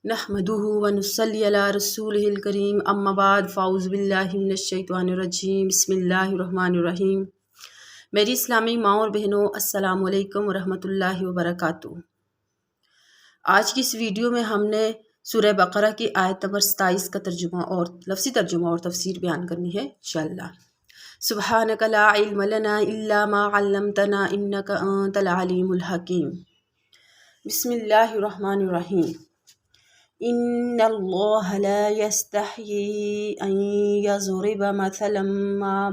نحمدہ ونصلی علی رسولہ الکریم اما بعد فاعوذ باللہ من الشیطان الرجیم بسم اللہ الرحمن الرحیم۔ میری اسلامی ماں اور بہنوں، السلام علیکم ورحمۃ اللہ وبرکاتہ۔ آج کی اس ویڈیو میں ہم نے سورہ بقرہ کی آیت نمبر 27 کا ترجمہ اور لفظی ترجمہ اور تفسیر بیان کرنی ہے انشاءاللہ۔ سبحانک لا علم لنا الا ما علمتنا انک انت العلیم الحکیم۔ بسم اللہ الرحمن الرحیم۔ ان اللہ لا یستحیی ان یضرب مثلا ما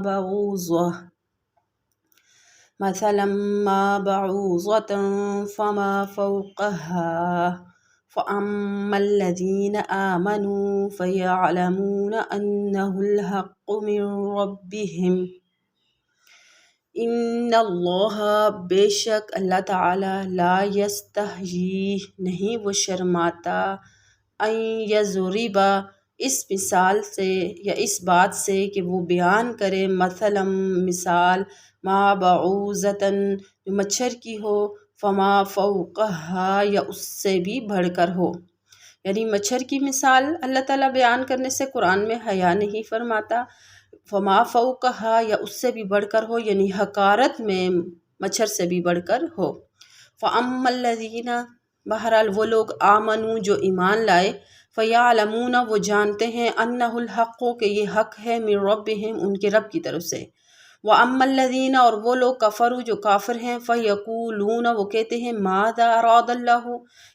بعوضة فما فوقها فأما الذین آمنوا فیعلمون انہ الحق من ربہم ان اللہ بے شک اللہ تعالی لا یستحیی نہیں وہ شرماتا ان یضربا اس مثال سے یا اس بات سے کہ وہ بیان کرے مثلا مثال ما بعوضتاً جو مچھر کی ہو فما فوقہا یا اس سے بھی بڑھ کر ہو، یعنی مچھر کی مثال اللہ تعالیٰ بیان کرنے سے قرآن میں حیا نہیں فرماتا۔ فما فوقہا یا اس سے بھی بڑھ کر ہو، یعنی حقارت میں مچھر سے بھی بڑھ کر ہو۔ فَأَمَّا الَّذِينَ بہرحال وہ لوگ آمنوا جو ایمان لائے، فَيَعْلَمُونَ وہ جانتے ہیں أَنَّهُ الْحَقُّ کہ یہ حق ہے من ربہم ان کے رب کی طرف سے۔ وَأَمَّا الَّذِينَ اور وہ لوگ کفروا جو کافر ہیں، فَيَقُولُونَ وہ کہتے ہیں ماذا أَرَادَ اللَّهُ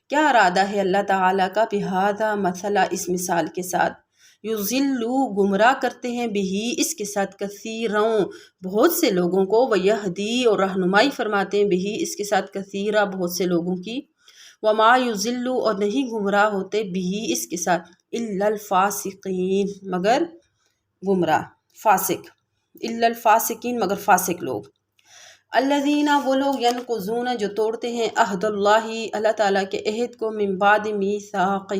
کیا ارادہ ہے اللہ تعالیٰ کا بِهَذَا مثلا اس مثال کے ساتھ، یضلوا گمراہ کرتے ہیں بِہ اس کے ساتھ کثیروں بہت سے لوگوں کو، ویہدی اور رہنمائی فرماتے ہیں بِہ اس کے ساتھ کثیرہ بہت سے لوگوں کی، وما یضل اور نہیں گمراہ ہوتے بِہ اس کے ساتھ الا الفاسقین مگر گمراہ فاسق، الا الفاسقین مگر فاسق لوگ۔ الذین وہ لوگ ینقضون جو توڑتے ہیں عہد اللہ تعالیٰ کے عہد کو من بعد میثاقہ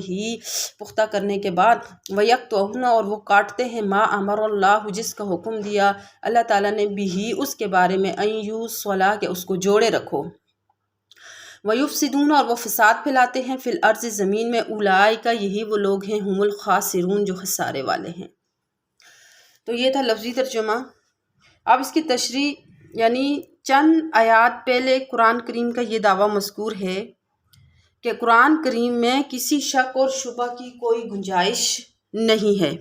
پختہ کرنے کے بعد، ویقطعون اور وہ کاٹتے ہیں ما امر اللہ جس کا حکم دیا اللہ تعالیٰ نے بِہ اس کے بارے میں ان یوصلا کہ اس کو جوڑے رکھو، ویفسدون اور وہ فساد پھیلاتے ہیں فی الارض زمین میں، اولئک یہی وہ لوگ ہیں ہم الخاسرون جو خسارے والے ہیں۔ تو یہ تھا لفظی ترجمہ۔ اب اس کی تشریح یعنی چند آیات پہلے قرآن کریم کا یہ دعویٰ مذکور ہے کہ قرآن کریم میں کسی شک اور شبہ کی کوئی گنجائش نہیں ہے،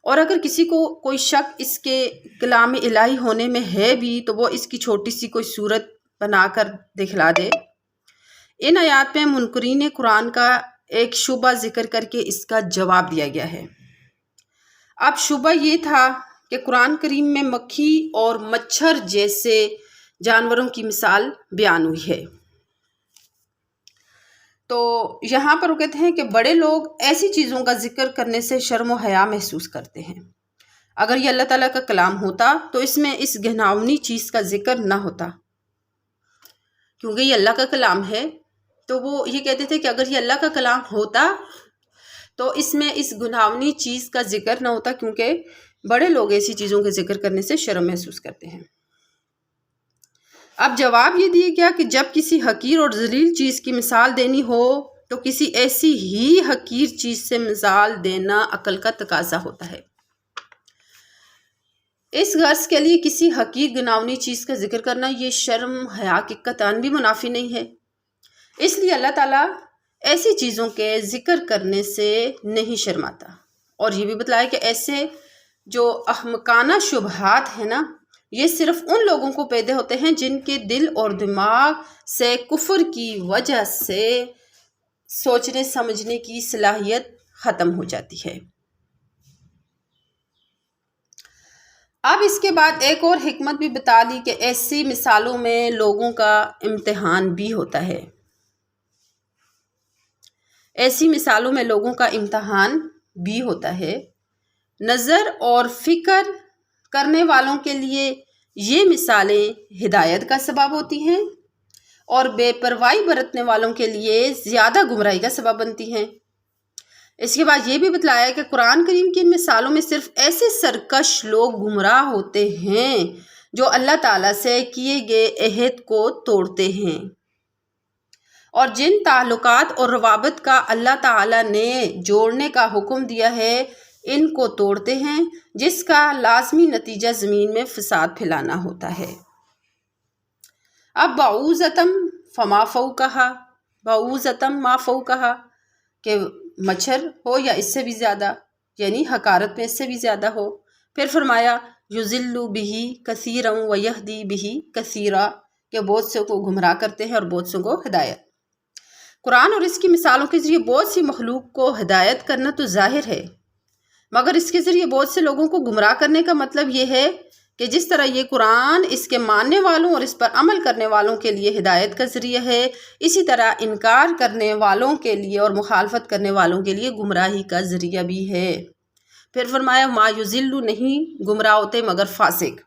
اور اگر کسی کو کوئی شک اس کے کلام الہی ہونے میں ہے بھی تو وہ اس کی چھوٹی سی کوئی صورت بنا کر دکھلا دے۔ ان آیات میں منکرین قرآن کا ایک شبہ ذکر کر کے اس کا جواب دیا گیا ہے۔ اب شبہ یہ تھا کہ قرآن کریم میں مکھی اور مچھر جیسے جانوروں کی مثال بیان ہوئی ہے، تو یہاں پر وہ کہتے ہیں کہ بڑے لوگ ایسی چیزوں کا ذکر کرنے سے شرم و حیا محسوس کرتے ہیں۔ اگر یہ اللہ تعالیٰ کا کلام ہوتا تو اس میں اس گھناؤنی چیز کا ذکر نہ ہوتا، کیونکہ یہ اللہ کا کلام ہے، تو وہ یہ کہتے تھے کہ اگر یہ اللہ کا کلام ہوتا تو اس میں اس گناہونی چیز کا ذکر نہ ہوتا، کیونکہ بڑے لوگ ایسی چیزوں کے ذکر کرنے سے شرم محسوس کرتے ہیں۔ اب جواب یہ دیا گیا کہ جب کسی حقیر اور ذلیل چیز کی مثال دینی ہو تو کسی ایسی ہی حقیر چیز سے مثال دینا عقل کا تقاضا ہوتا ہے۔ اس غرض کے لیے کسی حقیر گناہونی چیز کا ذکر کرنا یہ شرم حیا کی قطعاً بھی منافی نہیں ہے، اس لیے اللہ تعالیٰ ایسی چیزوں کے ذکر کرنے سے نہیں شرماتا، اور یہ بھی بتلایا کہ ایسے جو احمقانہ شبہات ہیں نا، یہ صرف ان لوگوں کو پیدا ہوتے ہیں جن کے دل اور دماغ سے کفر کی وجہ سے سوچنے سمجھنے کی صلاحیت ختم ہو جاتی ہے۔ اب اس کے بعد ایک اور حکمت بھی بتا دی کہ ایسی مثالوں میں لوگوں کا امتحان بھی ہوتا ہے، ایسی مثالوں میں لوگوں کا امتحان بھی ہوتا ہے۔ نظر اور فکر کرنے والوں کے لیے یہ مثالیں ہدایت کا سبب ہوتی ہیں، اور بے پرواہی برتنے والوں کے لیے زیادہ گمراہی کا سبب بنتی ہیں۔ اس کے بعد یہ بھی بتلایا کہ قرآن کریم کی ان مثالوں میں صرف ایسے سرکش لوگ گمراہ ہوتے ہیں جو اللہ تعالیٰ سے کیے گئے عہد کو توڑتے ہیں اور جن تعلقات اور روابط کا اللہ تعالیٰ نے جوڑنے کا حکم دیا ہے ان کو توڑتے ہیں، جس کا لازمی نتیجہ زمین میں فساد پھیلانا ہوتا ہے۔ اب بعوضتم فما فوقہا، بعوضتم ما فوقہا کہ مچھر ہو یا اس سے بھی زیادہ، یعنی حقارت میں اس سے بھی زیادہ ہو۔ پھر فرمایا یضل بہ کثیرا ویہدی بہ کثیرا کہ بہت سے کو گمراہ کرتے ہیں اور بہت سے کو ہدایت۔ قرآن اور اس کی مثالوں کے ذریعے بہت سی مخلوق کو ہدایت کرنا تو ظاہر ہے، مگر اس کے ذریعے بہت سے لوگوں کو گمراہ کرنے کا مطلب یہ ہے کہ جس طرح یہ قرآن اس کے ماننے والوں اور اس پر عمل کرنے والوں کے لیے ہدایت کا ذریعہ ہے، اسی طرح انکار کرنے والوں کے لیے اور مخالفت کرنے والوں کے لیے گمراہی کا ذریعہ بھی ہے۔ پھر فرمایا ما یضل، نہیں گمراہ ہوتے مگر فاسق۔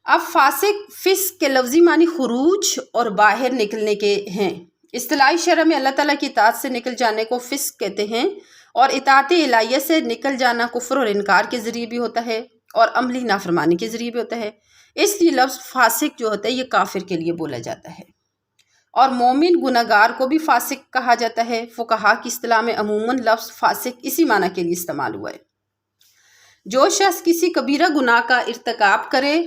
اب فاسق فسق کے لفظی معنی خروج اور باہر نکلنے کے ہیں۔ اصطلاحی شرع میں اللہ تعالیٰ کی اطاعت سے نکل جانے کو فسق کہتے ہیں، اور اطاعت الہیہ سے نکل جانا کفر اور انکار کے ذریعے بھی ہوتا ہے اور عملی نافرمانی کے ذریعے بھی ہوتا ہے۔ اس لیے لفظ فاسق جو ہوتا ہے یہ کافر کے لیے بولا جاتا ہے، اور مومن گناہگار کو بھی فاسق کہا جاتا ہے۔ فقہا کی اصطلاح میں عموماً لفظ فاسق اسی معنی کے لیے استعمال ہوا ہے۔ جو شخص کسی کبیرہ گناہ کا ارتکاب کرے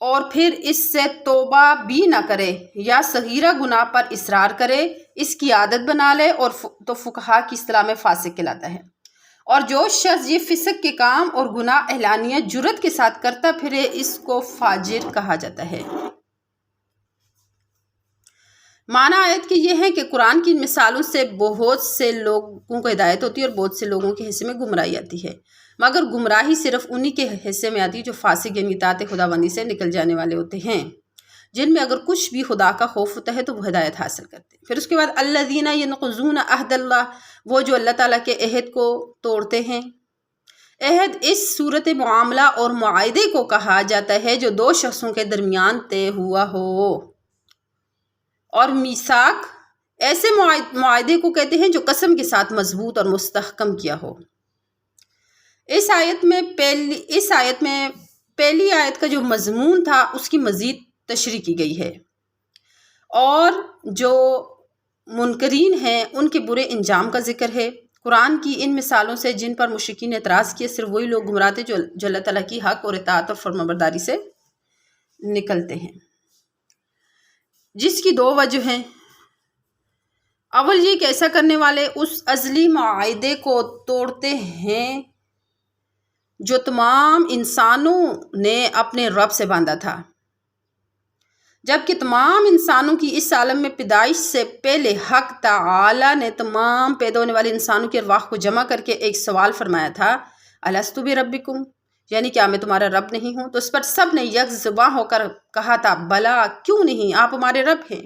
اور پھر اس سے توبہ بھی نہ کرے یا صغیرہ گناہ پر اصرار کرے، اس کی عادت بنا لے اور تو فقہا کی اصطلاح میں فاسق کہلاتا ہے۔ اور جو شخص یہ فسق کے کام اور گناہ اعلانیہ جرت کے ساتھ کرتا پھرے، اس کو فاجر کہا جاتا ہے۔ معنی آیت کے یہ ہے کہ قرآن کی مثالوں سے بہت سے لوگوں کو ہدایت ہوتی ہے اور بہت سے لوگوں کے حصے میں گمراہی آتی ہے، مگر گمراہی صرف انہی کے حصے میں آتی ہے جو فاسق یعنی اطاعت خداوندی سے نکل جانے والے ہوتے ہیں، جن میں اگر کچھ بھی خدا کا خوف ہوتا ہے تو وہ ہدایت حاصل کرتے ہیں۔ پھر اس کے بعد الذین ینقضون عہد اللہ، وہ جو اللہ تعالیٰ کے عہد کو توڑتے ہیں۔ عہد اس صورت معاملہ اور معاہدے کو کہا جاتا ہے جو دو شخصوں کے درمیان طے ہوا ہو، اور میثاق ایسے معاہدے کو کہتے ہیں جو قسم کے ساتھ مضبوط اور مستحکم کیا ہو۔ اس آیت میں پہلی آیت کا جو مضمون تھا اس کی مزید تشریح کی گئی ہے، اور جو منکرین ہیں ان کے برے انجام کا ذکر ہے۔ قرآن کی ان مثالوں سے جن پر مشرکین نے اعتراض کیا، صرف وہی لوگ گمراہ تھے جو اللہ تعالیٰ کی حق اور اطاعت اور فرمانبرداری سے نکلتے ہیں، جس کی دو وجہ ہیں۔ اول یہ کہ ایسا کرنے والے اس ازلی معاہدے کو توڑتے ہیں جو تمام انسانوں نے اپنے رب سے باندھا تھا، جبکہ تمام انسانوں کی اس عالم میں پیدائش سے پہلے حق تعالی نے تمام پیدا ہونے والے انسانوں کی ارواح کو جمع کر کے ایک سوال فرمایا تھا، الستو بربکم، یعنی کیا میں تمہارا رب نہیں ہوں؟ تو اس پر سب نے یک زباں ہو کر کہا تھا بلا، کیوں نہیں، آپ ہمارے رب ہیں،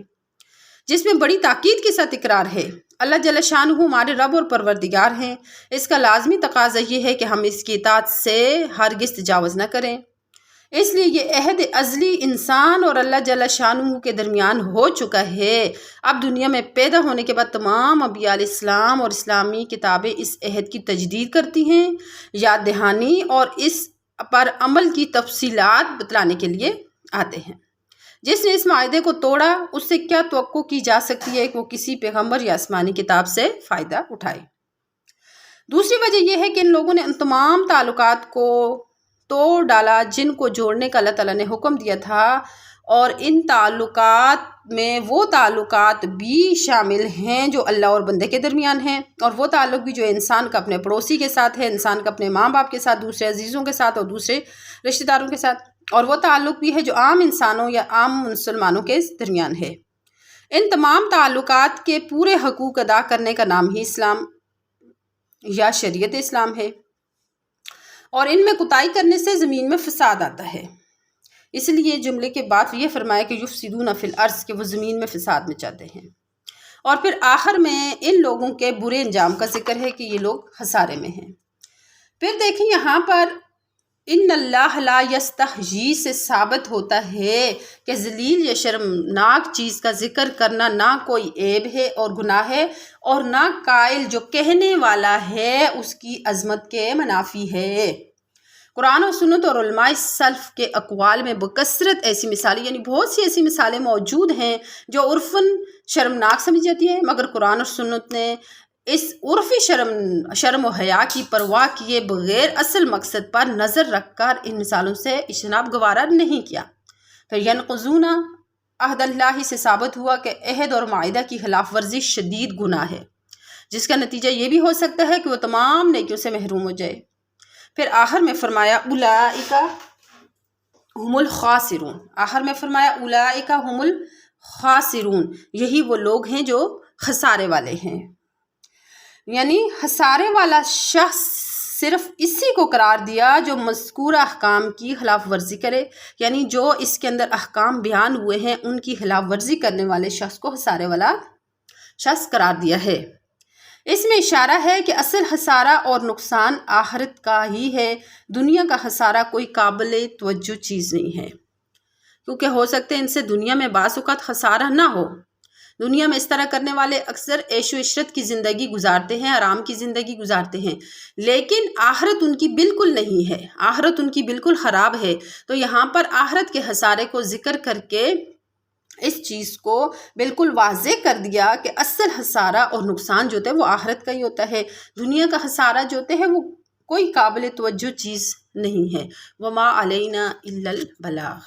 جس میں بڑی تاکید کے ساتھ اقرار ہے۔ اللہ جل شانہ ہمارے رب اور پروردگار ہیں، اس کا لازمی تقاضا یہ ہے کہ ہم اس کی اطاعت سے ہرگز تجاوز نہ کریں۔ اس لیے یہ عہد ازلی انسان اور اللہ جل شانہ کے درمیان ہو چکا ہے۔ اب دنیا میں پیدا ہونے کے بعد تمام انبیاء علیہ السلام اور اسلامی کتابیں اس عہد کی تجدید کرتی ہیں، یاد دہانی اور اس پر عمل کی تفصیلات بتلانے کے لیے آتے ہیں۔ جس نے اس معاہدے کو توڑا اس سے کیا توقع کی جا سکتی ہے کہ وہ کسی پیغمبر یا آسمانی کتاب سے فائدہ اٹھائے؟ دوسری وجہ یہ ہے کہ ان لوگوں نے ان تمام تعلقات کو توڑ ڈالا جن کو جوڑنے کا اللہ تعالیٰ نے حکم دیا تھا، اور ان تعلقات میں وہ تعلقات بھی شامل ہیں جو اللہ اور بندے کے درمیان ہیں، اور وہ تعلق بھی جو انسان کا اپنے پڑوسی کے ساتھ ہے، انسان کا اپنے ماں باپ کے ساتھ، دوسرے عزیزوں کے ساتھ اور دوسرے رشتہ داروں کے ساتھ، اور وہ تعلق بھی ہے جو عام انسانوں یا عام مسلمانوں کے درمیان ہے۔ ان تمام تعلقات کے پورے حقوق ادا کرنے کا نام ہی اسلام یا شریعت اسلام ہے، اور ان میں کوتاہی کرنے سے زمین میں فساد آتا ہے۔ اس لیے جملے کے بعد یہ فرمایا کہ یفسدون فی الارض، کہ وہ زمین میں فساد مچاتے ہیں، اور پھر آخر میں ان لوگوں کے برے انجام کا ذکر ہے کہ یہ لوگ خسارے میں ہیں۔ پھر دیکھیں یہاں پر ان اللہ لا یستحیی سے ثابت ہوتا ہے کہ ذلیل یا شرمناک چیز کا ذکر کرنا نہ کوئی عیب ہے اور گناہ ہے، اور نہ قائل جو کہنے والا ہے اس کی عظمت کے منافی ہے۔ قرآن و سنت اور علماء سلف کے اقوال میں بکثرت ایسی مثالیں، یعنی بہت سی ایسی مثالیں موجود ہیں جو عرفاً شرمناک سمجھی جاتی ہیں، مگر قرآن اور سنت نے اس عرفی شرم و حیا کی پرواہ کیے بغیر اصل مقصد پر نظر رکھ کر ان مثالوں سے اجتناب گوارا نہیں کیا۔ پھر ینقضون عہد اللہ سے ثابت ہوا کہ عہد اور معاہدہ کی خلاف ورزی شدید گناہ ہے، جس کا نتیجہ یہ بھی ہو سکتا ہے کہ وہ تمام نیکیوں سے محروم ہو جائے۔ پھر آخر میں فرمایا اولئک ہم الخاسرون، آخر میں فرمایا اولئک ہم الخاسرون، یہی وہ لوگ ہیں جو خسارے والے ہیں۔ یعنی خسارے والا شخص صرف اسی کو قرار دیا جو مذکورہ احکام کی خلاف ورزی کرے، یعنی جو اس کے اندر احکام بیان ہوئے ہیں ان کی خلاف ورزی کرنے والے شخص کو خسارے والا شخص قرار دیا ہے۔ اس میں اشارہ ہے کہ اصل خسارہ اور نقصان آخرت کا ہی ہے، دنیا کا خسارہ کوئی قابل توجہ چیز نہیں ہے، کیونکہ ہو سکتے ان سے دنیا میں بعض اوقات خسارہ نہ ہو۔ دنیا میں اس طرح کرنے والے اکثر عیش و عشرت کی زندگی گزارتے ہیں، آرام کی زندگی گزارتے ہیں، لیکن آخرت ان کی بالکل نہیں ہے، آخرت ان کی بالکل خراب ہے۔ تو یہاں پر آخرت کے خسارے کو ذکر کر کے اس چیز کو بالکل واضح کر دیا کہ اصل خسارہ اور نقصان جو ہوتا ہے وہ آخرت کا ہی ہوتا ہے، دنیا کا خسارہ جو ہوتا ہے وہ کوئی قابل توجہ چیز نہیں ہے۔ وما علینا الا البلاغ۔